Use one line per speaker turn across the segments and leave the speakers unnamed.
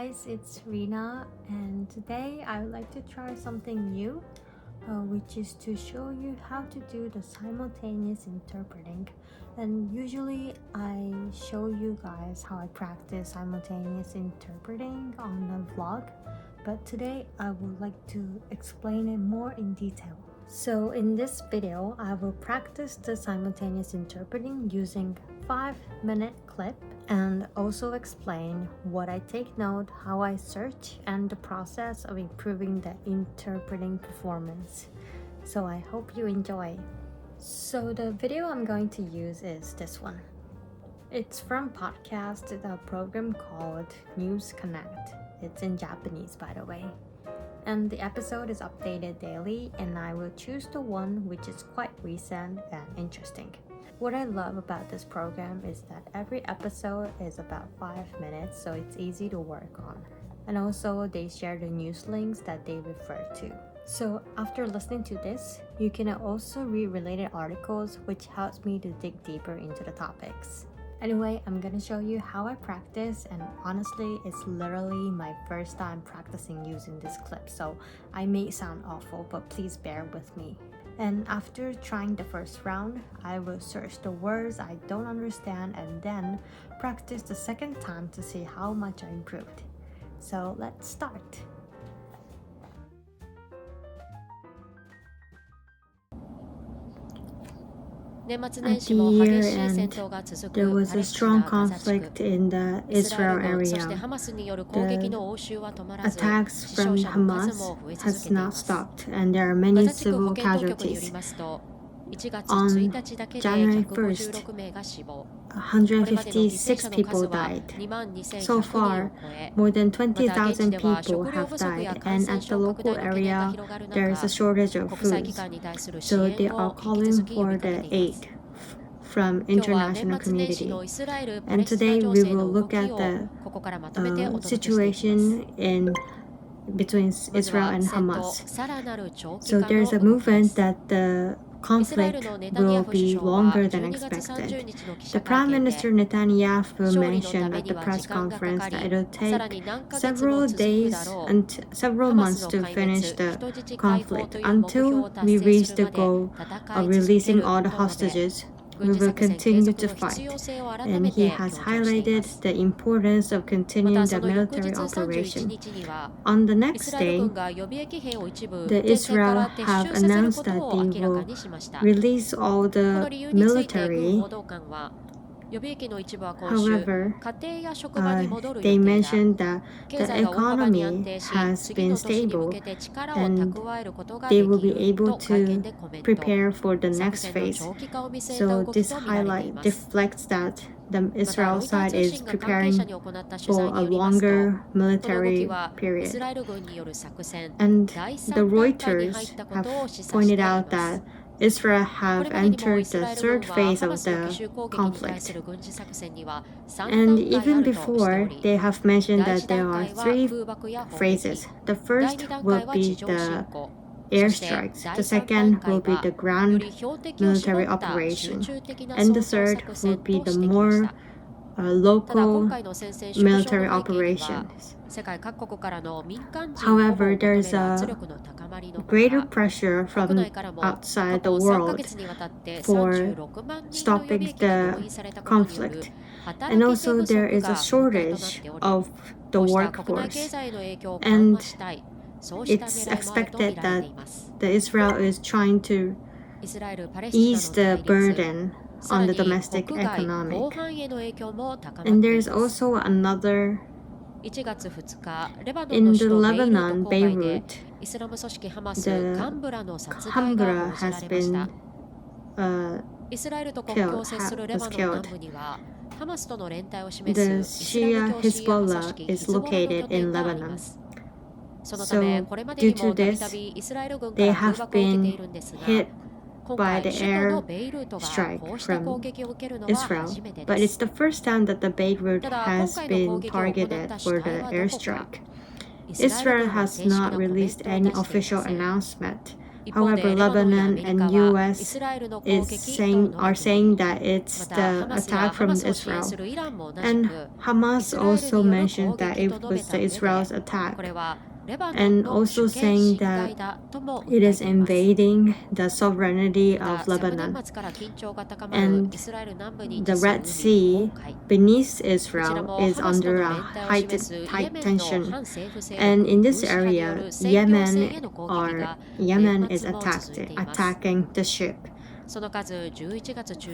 guys, it's Rina, and today I would like to try something new, which is to show you how to do the simultaneous interpreting. And usually I show you guys how I practice simultaneous interpreting on a vlog, but today I would like to explain it more in detail. So in this video, I will practice the simultaneous interpreting using 5-minute clip and also explain what I take note, how I search, and the process of improving the interpreting performance. So I hope you enjoy. So the video I'm going to use is this one. It's from podcast, a program called News Connect. It's in Japanese, by the way. And the episode is updated daily, and I will choose the one which is quite recent and interesting. What I love about this program is that every episode is about 5 minutes, so it's easy to work on. And also they share the news links that they refer to. So after listening to this, you can also read related articles, which helps me to dig deeper into the topics. Anyway, I'm gonna show you how I practice, and honestly, it's literally my first time practicing using this clip, so I may sound awful, but please bear with me. And after trying the first round, I will search the words I don't understand and then practice the second time to see how much I improved. So let's start. At the year end, there was a strong conflict in the Israel area. The attacks from Hamas has not stopped, and there are many civil casualties. On January 1st, 156 people died. So far, more than 20,000 people have died, and at the local area, there is a shortage of food. So they are calling for the aid from international community. And today we will look at the situation between Israel and Hamas. So there's a movement that the conflict will be longer than expected. The Prime Minister Netanyahu mentioned at the press conference that it will take several days and several months to finish the conflict. Until we reach the goal of releasing all the hostages, we will continue to fight. And he has highlighted the importance of continuing the military operation. On the next day, the Israel have announced that they will release all the military. However, they mentioned that the economy has been stable and they will be able to prepare for the next phase. So this highlight reflects that the Israel side is preparing for a longer military period. And the Reuters have pointed out that Israel have entered the third phase of the conflict. And even before, they have mentioned that there are 3 phases. The first will be the airstrikes, the second will be the ground military operation, and the third will be the more local military operations. However, there's a greater pressure from outside the world for stopping the conflict. And also there is a shortage of the workforce. And it's expected that the Israel is trying to ease the burden on the domestic economic. And there's also another in the Lebanon, Beirut, the Hambra has been killed. The Shia Hezbollah is located in Lebanon. So due to this, they have been hit by the air strike from Israel, but it's the first time that the Beirut has been targeted for the airstrike. Israel has not released any official announcement, However, Lebanon and US are saying that it's the attack from Israel. And Hamas also mentioned that it was the Israel's attack, and also saying that it is invading the sovereignty of Lebanon. And the Red Sea beneath Israel is under a tight tension. And in this area, Yemen is attacking the ship.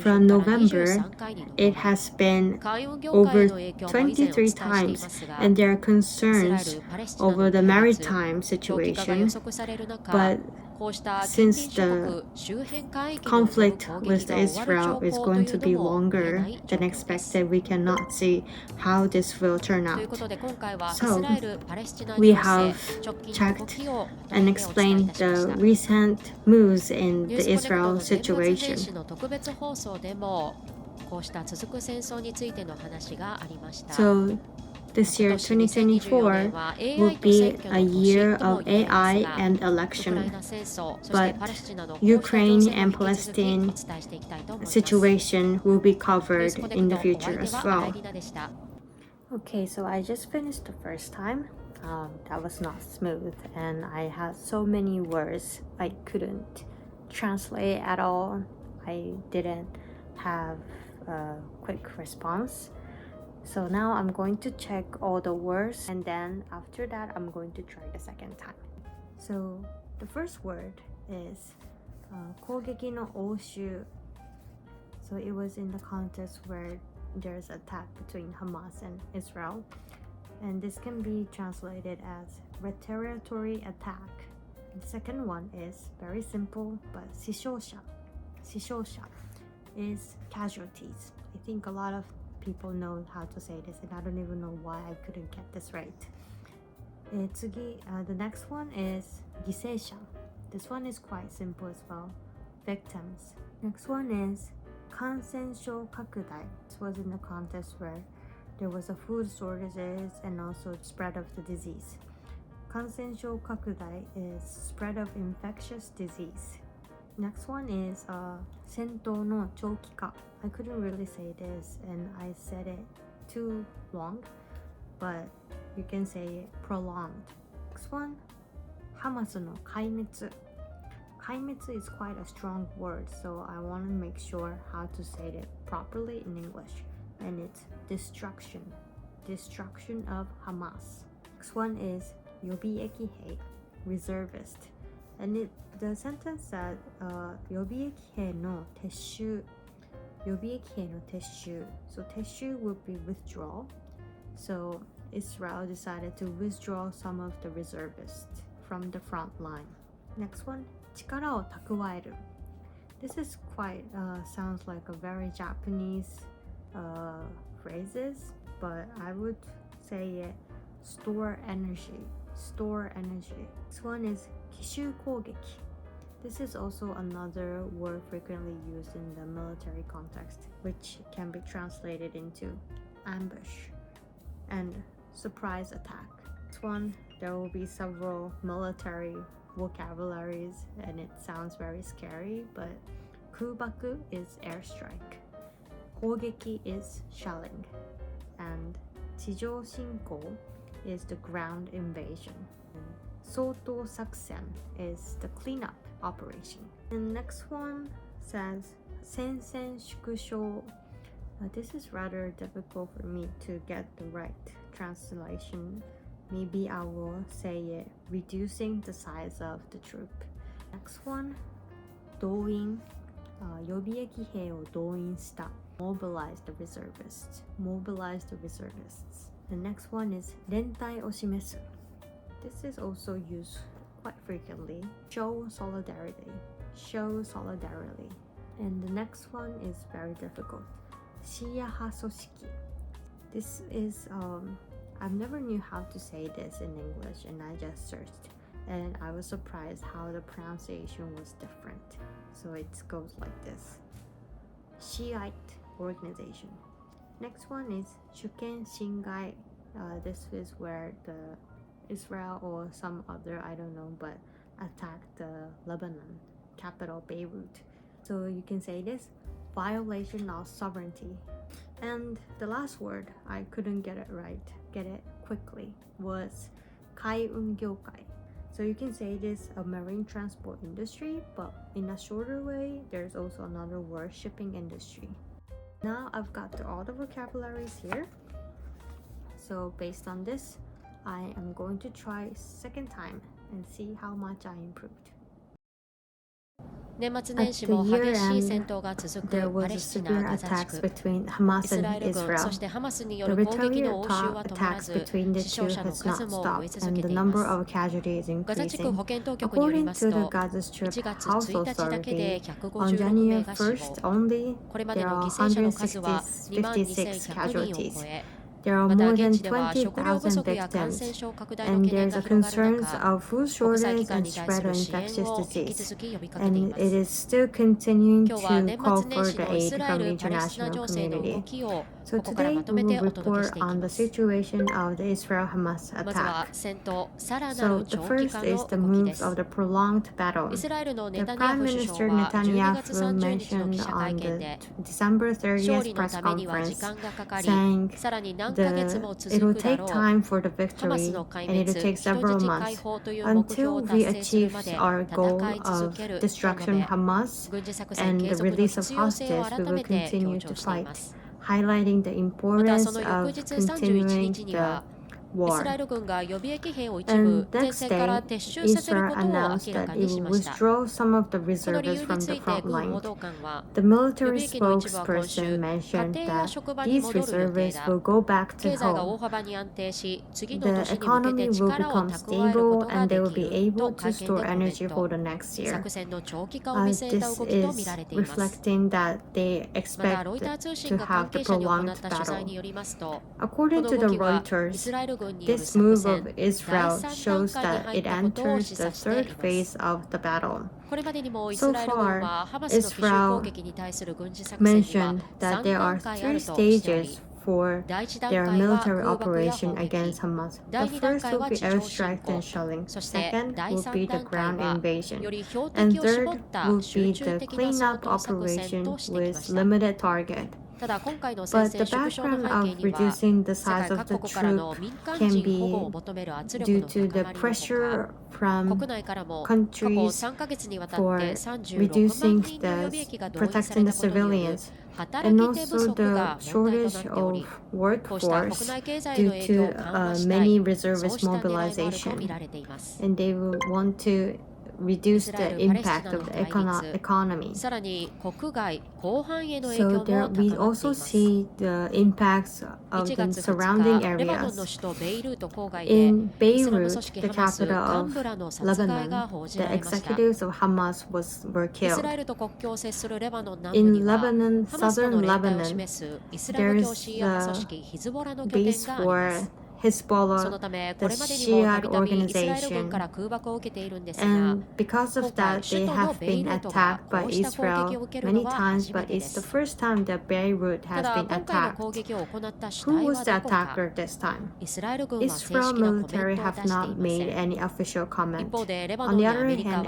From November, it has been over 23 times, and there are concerns over the maritime situation. But since the conflict with Israel is going to be longer than expected, we cannot see how this will turn out. So, we have checked and explained the recent moves in the Israel situation. So, this year, 2024, will be a year of AI and election. But Ukraine and Palestine situation will be covered in the future as well. Okay, so I just finished the first time. That was not smooth, and I had so many words I couldn't translate at all. I didn't have a quick response. So now I'm going to check all the words, and then after that I'm going to try the second time. So the first word is 攻撃の応酬. So it was in the context where there's attack between Hamas and Israel, and this can be translated as retaliatory attack. The second one is very simple, but 死傷者is casualties. I think a lot of people know how to say this, and I don't even know why I couldn't get this right. The next one is 犠牲者. This one is quite simple as well. Victims. Next one is 感染症拡大. This was in the context where there was a food shortages and also spread of the disease. 感染症拡大 is spread of infectious disease. Next one is 戦闘の長期化. I couldn't really say this, and I said it too long, but you can say prolonged. Next one, ハマスの壊滅. 壊滅 is quite a strong word, so I want to make sure how to say it properly in English, and it's destruction of Hamas. Next one is 予備役兵, reservist, and the sentence said 予備役兵の撤収. 予備役兵の撤収. So 撤収 would be withdrawal. So Israel decided to withdraw some of the reservists from the front line. Next one, 力を蓄える. This is quite sounds like a very Japanese phrases, but I would say it store energy. This one is 奇襲攻撃. This is also another word frequently used in the military context, which can be translated into ambush and surprise attack. This one, there will be several military vocabularies, and it sounds very scary, but 空爆 is airstrike, 攻撃 is shelling, and 地上侵攻 is the ground invasion. 掃討作戦 is the cleanup operation. And next one says 戦線縮小. This is rather difficult for me to get the right translation. Maybe I will say it reducing the size of the troop. Next one, 動員. 予備役兵を動員した. Mobilize the reservists. The next one is 連帯を示す. This is also used quite frequently. Show solidarity. And the next one is very difficult. シーア派組織. This is I've never knew how to say this in English, and I just searched, and I was surprised how the pronunciation was different. So it goes like this: Shiite organization. Next one is 主権侵害. This is where the Israel or some other, I don't know, but attacked Lebanon capital Beirut. So you can say this violation of sovereignty. And the last word, I couldn't get it quickly, was 海運業界. So you can say this a marine transport industry, but in a shorter way, there's also another word, shipping industry. Now I've got all the vocabularies here. So based on this, I am going to try second time and see how much I improved.
年末年始も激しい戦闘が続くパレスチナ・ガザ地区。イスラエル軍、そしてハマスによる攻撃の応酬は止まらず、死傷者の数も増え続けています。ガザ地区保健当局によりますと、1月1日だけで156名が死亡。これまでの犠牲者の数は22,100人を超え、
There are more than 20,000 victims, and there's a concerns of food shortage and spread of infectious disease, and it is still continuing to call for the aid from the international community. So today we will report on the situation of the Israel-Hamas attack. So the first is the moves of the prolonged battle. The Prime Minister Netanyahu mentioned on the December 30th press conference, saying it will take time for the victory and it will take several months until we achieve our goal of destruction of Hamas and the release of hostages. We will continue to fight, highlighting the importance of continuing the war. And next day, Israel announced that it will withdraw some of the reservists from the front line. The military spokesperson mentioned that these reservists will go back to home. The economy will become stable and they will be able to store energy for the next year. This is reflecting that they expect to have the prolonged battle. According to the Reuters, this move of Israel shows that it enters the third phase of the battle. So far, Israel mentioned that there are 3 stages for their military operation against Hamas. The first will be airstrike and shelling. Second will be the ground invasion. And third will be the cleanup operation with limited target. But the background of reducing the size of the troop can be due to the pressure from countries for reducing protecting the civilians, and also the shortage of workforce due to many reservist mobilization, and they will want to reduce the impact of the economy. So there we also see the impacts of the surrounding areas. In Beirut, the capital of Lebanon, the executives of Hamas were killed. In Lebanon, southern Lebanon, there is a base for Hezbollah, the Shia organization, and because of that, they have been attacked by Israel many times, but it's the first time that Beirut has been attacked. Who was the attacker this time? Israel military have not made any official comment. On the other hand,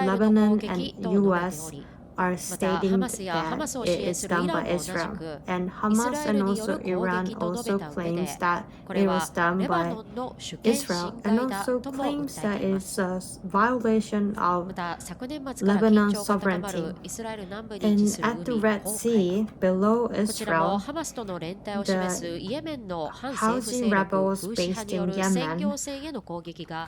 Lebanon and US are stating that it is done by Israel, and Hamas and also Iran also claims that it was done by Israel, and also claims that it's a violation of Lebanon's sovereignty. And at the Red Sea, below Israel, the Houthi rebels based in Yemen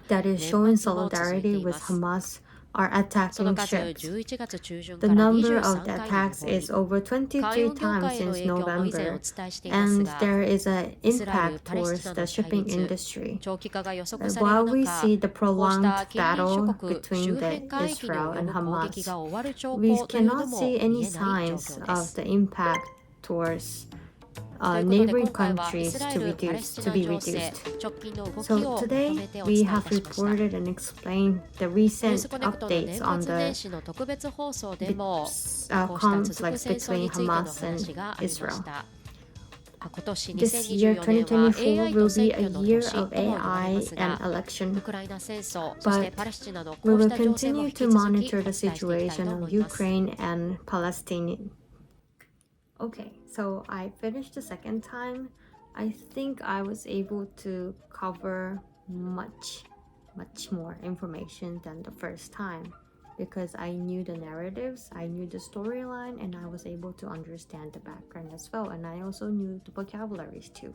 that is showing solidarity with Hamas are attacking ships. The number of the attacks is over 23 times since November, and there is an impact towards the shipping industry. While we see the prolonged battle between Israel and Hamas, we cannot see any signs of the impact towards neighboring countries to be reduced. So today we have reported and explained the recent updates on the conflicts between Hamas and Israel.
今年
This year,
2024年は AI と
2024
選
will be
挙
a
の
year
年とも
of
言われ
AI
ます
and
が、ウ
election.
クライナ戦争、そしてパレスチナのこ
We
うし
will
た情勢も
continue
引き
to
続きお伝
monitor
え
the
していきたいと
situation
思
of
います。
Ukraine and Palestine. Okay, so I finished the second time. I think I was able to cover much more information than the first time because I knew the narratives, I knew the storyline, and I was able to understand the background as well. And I also knew the vocabularies too.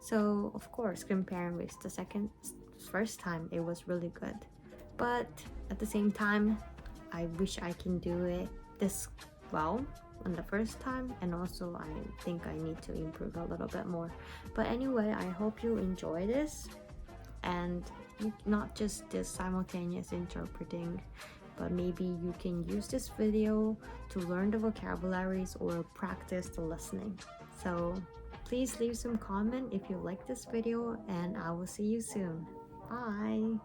So of course, comparing with the first time, it was really good. But at the same time, I wish I can do it this well on the first time, and also I think I need to improve a little bit more. But anyway, I hope you enjoy this, and not just this simultaneous interpreting, but maybe you can use this video to learn the vocabularies or practice the listening. So please leave some comment if you like this video, and I will see you soon. Bye.